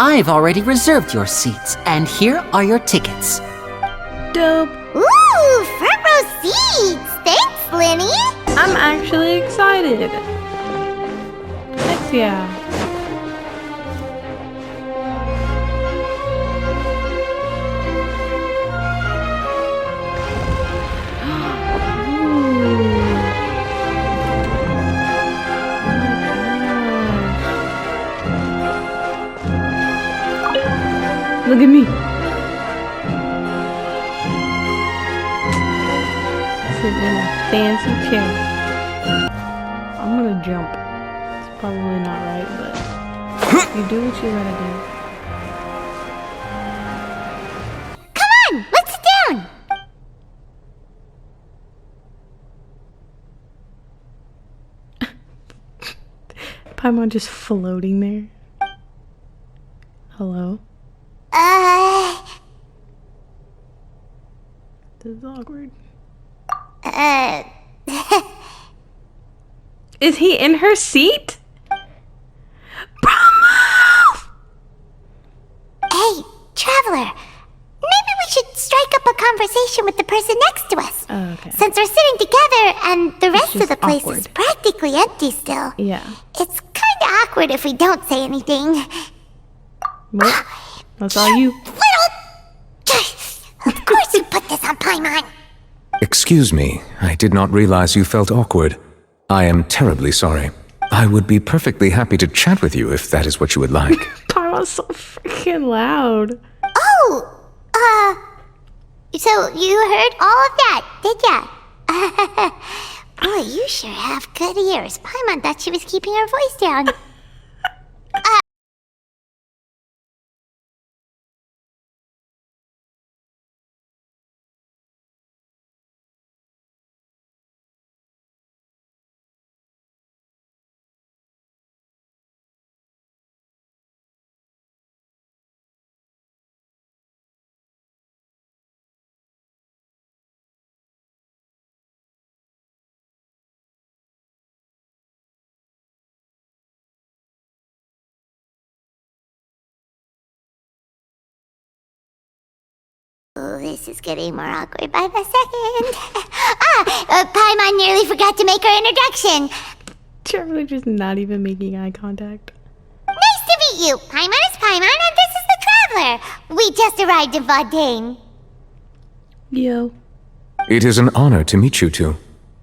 I've already reserved your seats, and here are your tickets. Dope. Ooh, front row seats! Thanks, Lenny! I'm actually excited. Heck yeah. Look at me. Sitting in a fancy chair. I'm gonna jump. It's probably not right, but you do what you gotta do. Come on, let's sit down! Paimon just floating there. Hello? This is awkward. Is he in her seat? Promo! Hey, Traveler. Maybe we should strike up a conversation with the person next to us. Oh, okay. Since we're sitting together and the rest of just the place awkward. is practically empty still. Yeah. It's kinda awkward if we don't say anything. Well, that's all you. Of course you put this on Paimon. Excuse me, I did not realize you felt awkward. I am terribly sorry. I would be perfectly happy to chat with you if that is what you would like. Paimon's so freaking loud. Oh, so you heard all of that, did ya? Boy, you sure have good ears. Paimon thought she was keeping her voice down. Oh, this is getting more awkward by the second. Paimon nearly forgot to make her introduction. Traveler just not even making eye contact. Nice to meet you. Paimon is Paimon, and this is the Traveler. We just arrived in Fontaine. Yo. It is an honor to meet you two.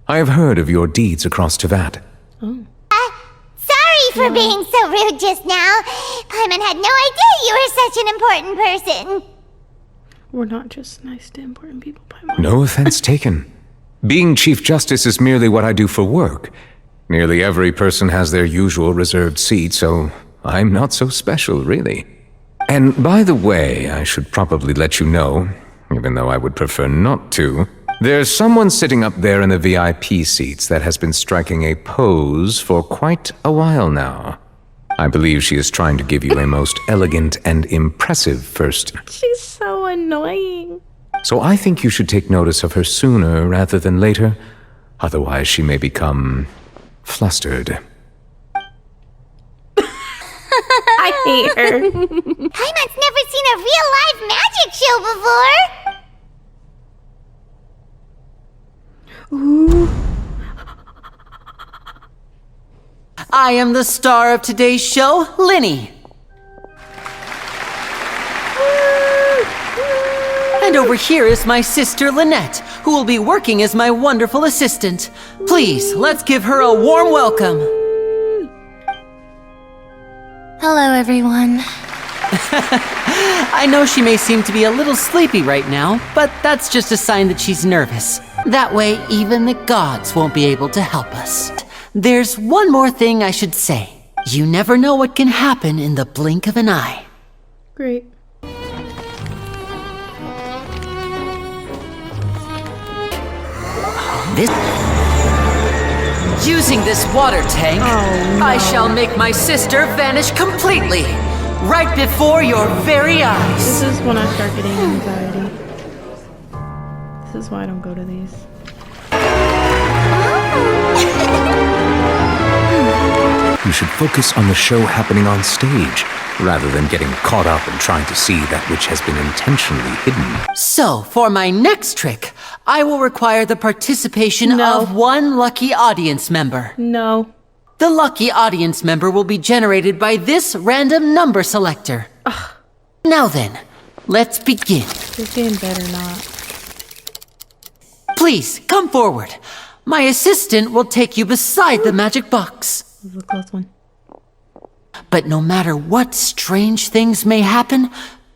I have heard of your deeds across Teyvat. Oh. Sorry for being so rude just now. Paimon had no idea you were such an important person. We're not just nice to important people, Paimon. No offense taken. Being Chief Justice is merely what I do for work. Nearly every person has their usual reserved seat, so I'm not so special, really. And by the way, I should probably let you know, even though I would prefer not to, there's someone sitting up there in the VIP seats that has been striking a pose for quite a while now. I believe she is trying to give you a most elegant and impressive first. She's so annoying. So I think you should take notice of her sooner rather than later. Otherwise, she may become flustered. I hate her. Paimon's never seen a real live magic show before. Ooh. I am the star of today's show, Lenny. And over here is my sister Lynette, who will be working as my wonderful assistant. Please, let's give her a warm welcome. Hello, everyone. I know she may seem to be a little sleepy right now, but that's just a sign that she's nervous. That way, even the gods won't be able to help us. There's one more thing I should say. You never know what can happen in the blink of an eye. Great. Using this water tank, I shall make my sister vanish completely, right before your very eyes. This is when I start getting anxiety. This is why I don't go to these. You should focus on the show happening on stage. rather than getting caught up in trying to see that which has been intentionally hidden. So, for my next trick, I will require the participation No. of one lucky audience member. No. The lucky audience member will be generated by this random number selector. Now then, let's begin. This game better not. Please, come forward. My assistant will take you beside the magic box. This is a close one. But no matter what strange things may happen,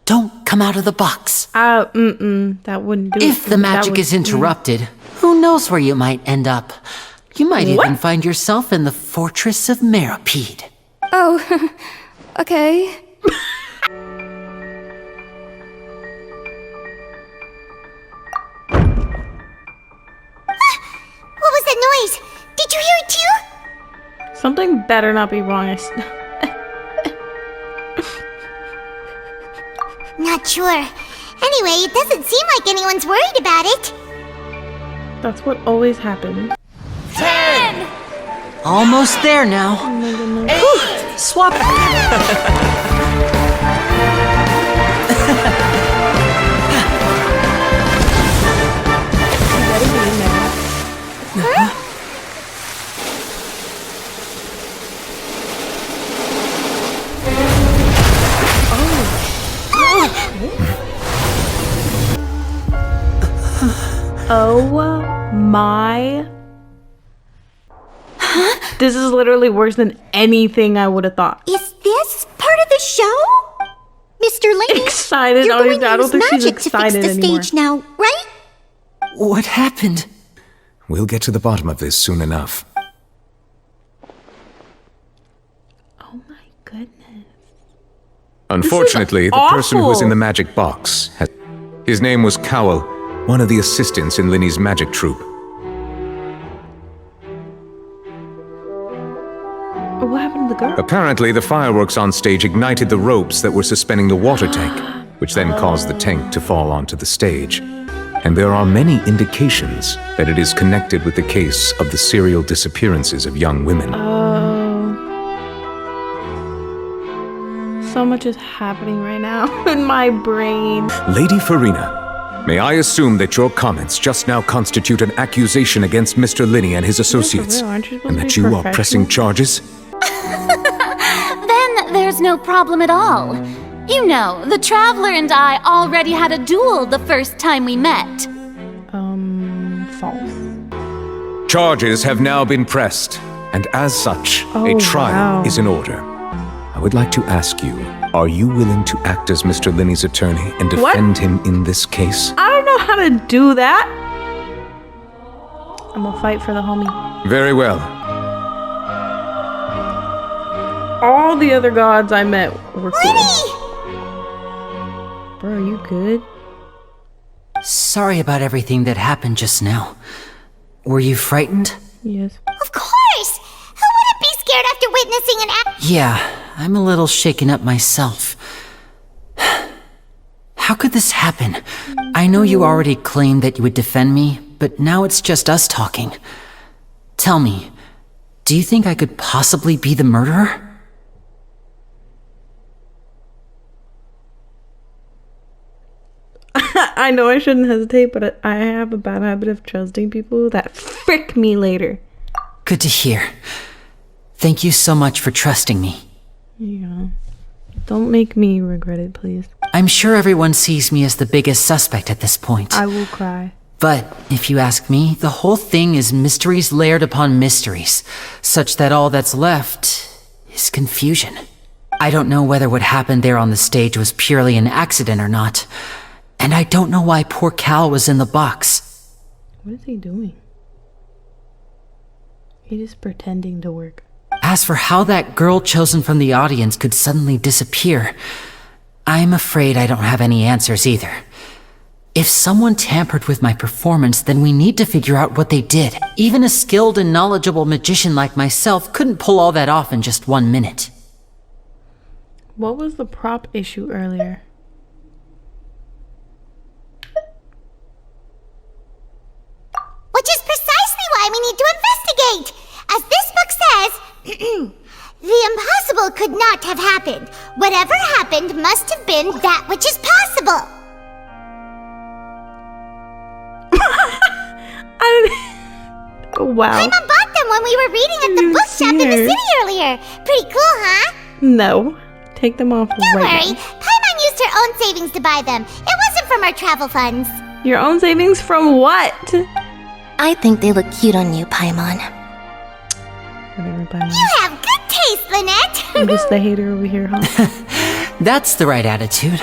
don't come out of the box. That wouldn't do it. If the magic is interrupted, who knows where you might end up? You might even find yourself in the Fortress of Meripede. Oh, okay. What was that noise? Did you hear it too? Something better not be wrong. Not sure. Anyway, it doesn't seem like anyone's worried about it. That's what always happens. Almost there now. Swap. Oh my. This is literally worse than anything I would have thought. Is this part of the show? Mr. Lane, Excited. you're going I to don't use think she's magic to fix excited the anymore. stage now, right? What happened? We'll get to the bottom of this soon enough. Oh my goodness. Unfortunately, the person who was awful. in the magic box, his name was Cowell, one of the assistants in Linny's magic troupe. What happened to the girl? Apparently, the fireworks on stage ignited the ropes that were suspending the water tank, which then caused the tank to fall onto the stage. And there are many indications that it is connected with the case of the serial disappearances of young women. So much is happening right now in my brain. Lady Farina, may I assume that your comments just now constitute an accusation against Mr. Linney and his associates, real? Aren't you supposed and to that be you are professional? pressing charges? Then there's no problem at all. You know, the Traveler and I already had a duel the first time we met. False. Charges have now been pressed, and as such, Oh, a trial wow. is in order. I would like to ask you, are you willing to act as Mr. Linney's attorney and What? defend him in this case? I don't know how to do that. I'm gonna fight for the homie. Very well. All the other gods I met were cool. Linny! Bro, are you good? Sorry about everything that happened just now. Were you frightened? Yes. Of course! Who wouldn't be scared after witnessing an act? Yeah, I'm a little shaken up myself. How could this happen? I know you already claimed that you would defend me, but now it's just us talking. Tell me, do you think I could possibly be the murderer? I know I shouldn't hesitate, but I have a bad habit of trusting people that frick me later. Good to hear. Thank you so much for trusting me. Yeah. Don't make me regret it, please. I'm sure everyone sees me as the biggest suspect at this point. I will cry. But if you ask me, the whole thing is mysteries layered upon mysteries, such that all that's left is confusion. I don't know whether what happened there on the stage was purely an accident or not. And I don't know why poor Cal was in the box. What is he doing? He is pretending to work. As for how that girl chosen from the audience could suddenly disappear, I'm afraid I don't have any answers either. If someone tampered with my performance, then we need to figure out what they did. Even a skilled and knowledgeable magician like myself couldn't pull all that off in just 1 minute. What was the prop issue earlier? Which is precisely why we need to investigate! As this book says, the impossible could not have happened. Whatever happened must have been that which is possible. Wow. Paimon bought them when we were reading at the bookshop in the city earlier. Pretty cool, huh? No. Take them off Don't right worry. now. Paimon used her own savings to buy them. It wasn't from our travel funds. Your own savings from what? I think they look cute on you, Paimon. Whatever, Paimon. You have good taste, Lynette. I'm just the hater over here, huh? That's the right attitude.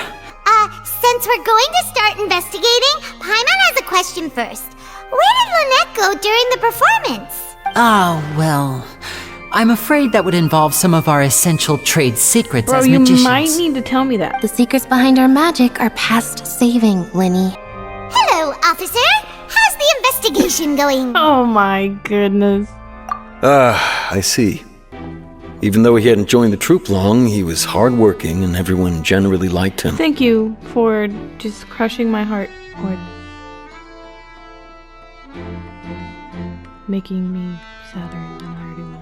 Since we're going to start investigating, Paimon has a question first. Where did Lynette go during the performance? Ah, well, I'm afraid that would involve some of our essential trade secrets Bro, as you magicians. might need to tell me that. The secrets behind our magic are past saving, Linny. Hello, officer. How's the investigation going? Oh my goodness. I see. Even though he hadn't joined the troupe long, he was hardworking and everyone generally liked him. Thank you for just crushing my heart or making me sadder than I already was.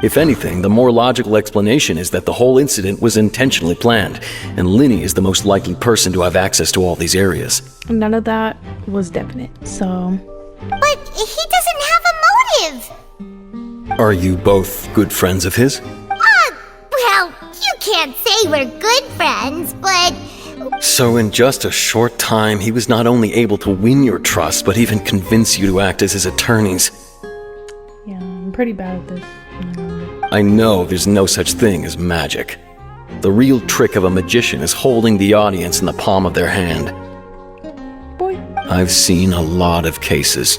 If anything, the more logical explanation is that the whole incident was intentionally planned, and Linny is the most likely person to have access to all these areas. None of that was definite, so... But he doesn't have a motive. Are you both good friends of his? Well, you can't say we're good friends, but... So in just a short time, he was not only able to win your trust, but even convince you to act as his attorneys. Yeah, I'm pretty bad at this. I'm not gonna lie. I know there's no such thing as magic. The real trick of a magician is holding the audience in the palm of their hand. Boy. I've seen a lot of cases,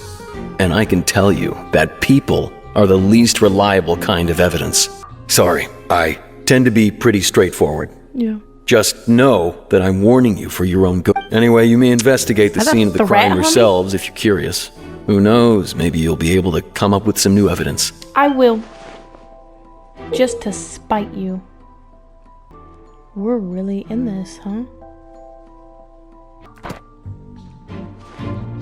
and I can tell you that people are the least reliable kind of evidence. Sorry, I tend to be pretty straightforward. Yeah. Just know that I'm warning you for your own good. Anyway, you may investigate the Is that a scene of the threat, crime homie? yourselves if you're curious. Who knows, maybe you'll be able to come up with some new evidence. I will. Just to spite you. We're really in this, huh?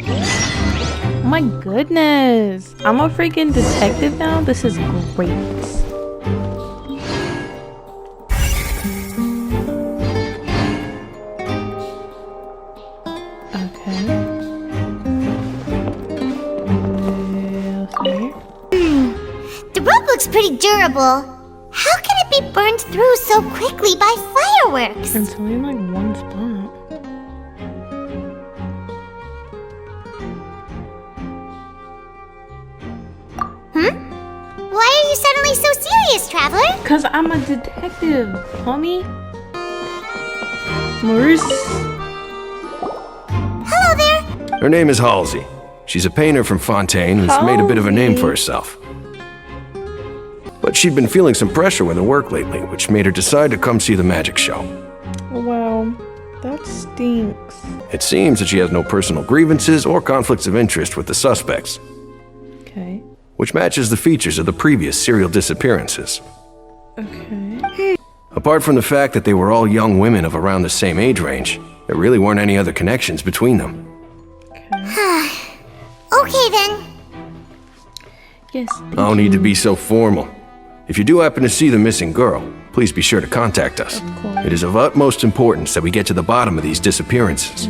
Oh my goodness. I'm a freaking detective now? This is great. Okay. The rope looks pretty durable. How can it be burned through so quickly by fireworks? It's only in like one spot. Why are you suddenly so serious, Traveler? Cause I'm a detective, homie. Maurice. Hello there. Her name is Halsey. She's a painter from Fontaine who's made a bit of a name for herself. But she'd been feeling some pressure with her work lately, which made her decide to come see the magic show. Wow, that stinks. It seems that she has no personal grievances or conflicts of interest with the suspects, Okay. which matches the features of the previous serial disappearances. Okay. Apart from the fact that they were all young women of around the same age range, there really weren't any other connections between them. Okay then. Yes. No need to be so formal. If you do happen to see the missing girl, please be sure to contact us. Of course. It is of utmost importance that we get to the bottom of these disappearances.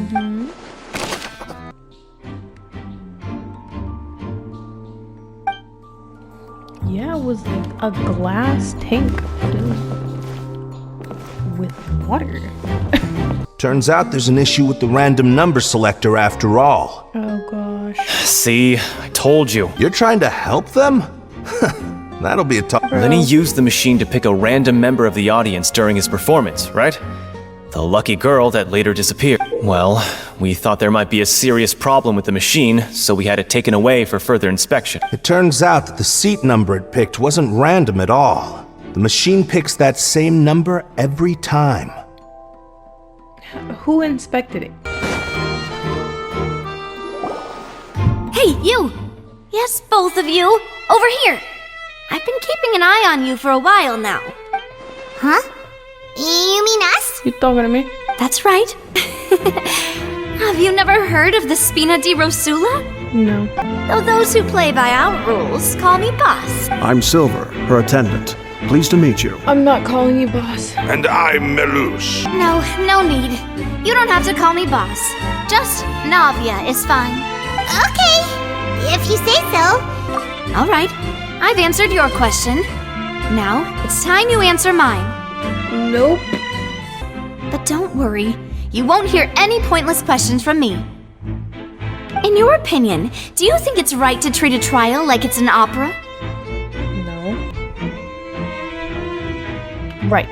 Yeah, it was like a glass tank filled with water. Turns out there's an issue with the random number selector after all. Oh gosh. See, I told you. You're trying to help them? That'll be a tough... Lenny used the machine to pick a random member of the audience during his performance, right? The lucky girl that later disappeared. Well, we thought there might be a serious problem with the machine, so we had it taken away for further inspection. It turns out that the seat number it picked wasn't random at all. The machine picks that same number every time. Who inspected it? Hey, you! Yes, both of you! Over here! I've been keeping an eye on you for a while now. Huh? You mean us? You talking to me? That's right. Have you never heard of the Spina di Rosula? No. Though those who play by our rules call me boss. I'm Silver, her attendant. Pleased to meet you. I'm not calling you boss. And I'm Melus. No need. You don't have to call me boss. Just Navia is fine. Okay, if you say so. All right, I've answered your question. Now, it's time you answer mine. Nope. But don't worry, you won't hear any pointless questions from me. In your opinion, do you think it's right to treat a trial like it's an opera? No. Right.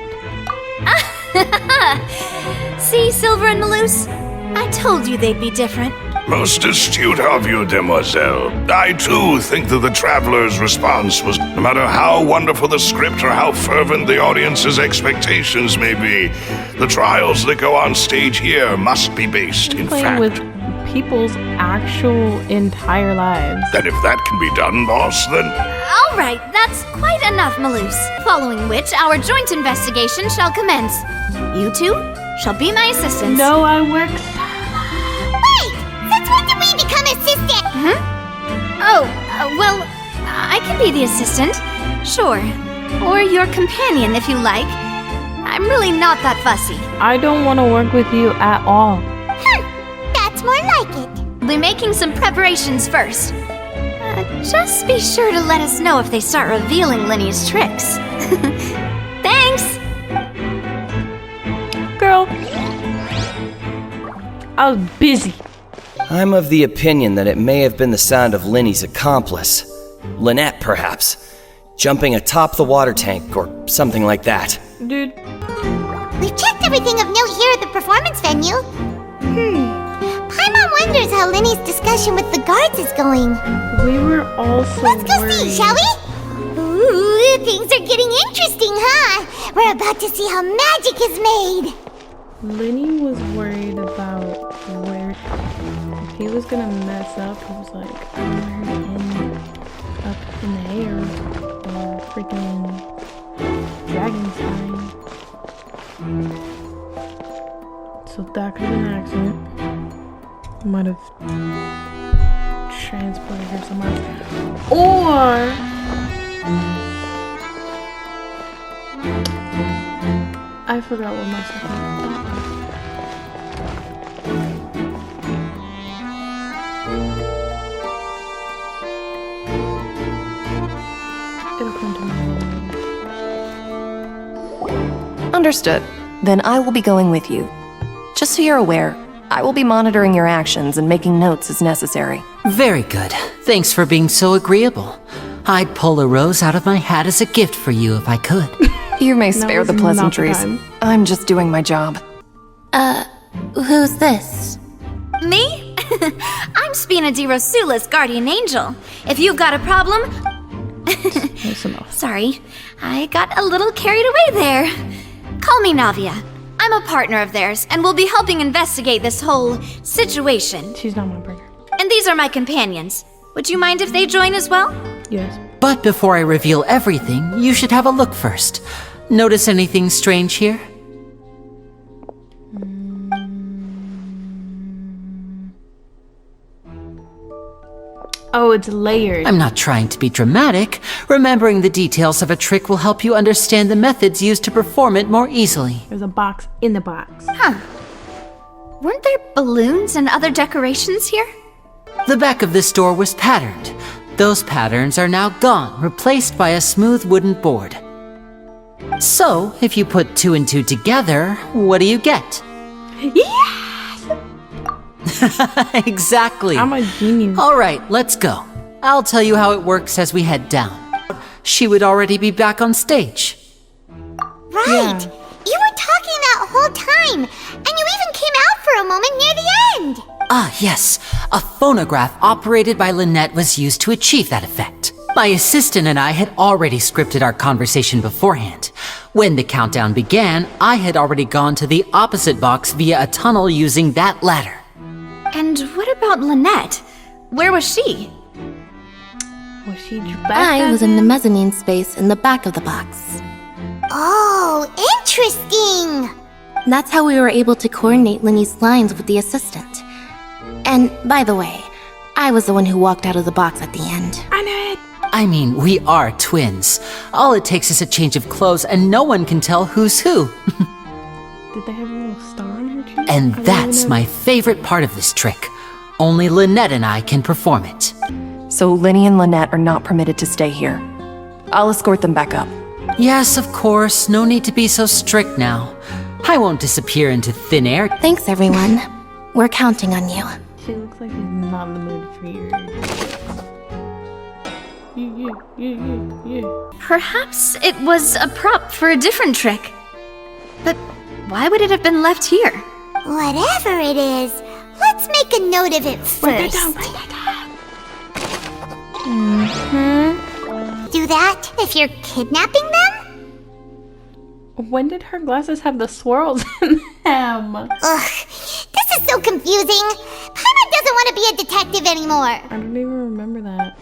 See, Silver and Melus? I told you they'd be different. Most astute of you, demoiselle. I too think that the traveler's response was, no matter how wonderful the script or how fervent the audience's expectations may be, the trials that go on stage here must be based in Playing fact. with people's actual entire lives. Then if that can be done, boss, then... All right, that's quite enough, Melus. Following which, our joint investigation shall commence. You two shall be my assistants. No, I work. Wait! Since when did we become assistant? Oh, well, I can be the assistant. Sure. Or your companion, if you like. I'm really not that fussy. I don't want to work with you at all. That's more like it. We'll be making some preparations first. Just be sure to let us know if they start revealing Lenny's tricks. Thanks! Girl. I was busy. I'm of the opinion that it may have been the sound of Linny's accomplice. Lynette, perhaps. Jumping atop the water tank or something like that. Dude. We've checked everything of note here at the performance venue. Paimon wonders how Lenny's discussion with the guards is going. We were also Let's go worried. see, shall we? Ooh, things are getting interesting, huh? We're about to see how magic is made. Lenny was worried about where if he was gonna mess up. He was like, where to end up in the air or freaking Dragonstein. So that could have been an accident. Might have transported her somewhere else. Or I forgot what my second thought. It'll come to me. Understood. Then I will be going with you. Just so you're aware, I will be monitoring your actions and making notes as necessary. Very good. Thanks for being so agreeable. I'd pull a rose out of my hat as a gift for you if I could. You may spare the was not the pleasantries. time. I'm just doing my job. Who's this? Me? I'm Spina di Rosula's guardian angel. If you've got a problem... Close enough. Sorry, I got a little carried away there. Call me Navia. I'm a partner of theirs, and will be helping investigate this whole situation. She's not my partner. And these are my companions. Would you mind if they join as well? Yes. But before I reveal everything, you should have a look first. Notice anything strange here? Oh, it's layered. I'm not trying to be dramatic. Remembering the details of a trick will help you understand the methods used to perform it more easily. There's a box in the box. Weren't there balloons and other decorations here? The back of this door was patterned. Those patterns are now gone, replaced by a smooth wooden board. So, if you put 2 and 2 together, what do you get? Yes! Exactly. I'm a genius. All right, let's go. I'll tell you how it works as we head down. She would already be back on stage. Right. Yeah. You were talking that whole time, and you even came out for a moment near the end. Ah, yes. A phonograph operated by Lynette was used to achieve that effect. My assistant and I had already scripted our conversation beforehand. When the countdown began, I had already gone to the opposite box via a tunnel using that ladder. And what about Lynette? Where was she? Was she I was in the mezzanine space in the back of the box. Oh, interesting. That's how we were able to coordinate Lenny's lines with the assistant. And by the way, I was the one who walked out of the box at the end. I know it. I mean, we are twins. All it takes is a change of clothes and no one can tell who's who. Did they have a little star on her cheek? And that's my favorite part of this trick. Only Lynette and I can perform it. So Linny and Lynette are not permitted to stay here. I'll escort them back up. Yes, of course. No need to be so strict now. I won't disappear into thin air. Thanks, everyone. We're counting on you. She looks like she's not in the mood for your... Yeah. Perhaps it was a prop for a different trick. But why would it have been left here? Whatever it is, let's make a note of it first. Write that down. Do that if you're kidnapping them? When did her glasses have the swirls in them? Ugh, this is so confusing. Paimon doesn't want to be a detective anymore. I don't even remember that.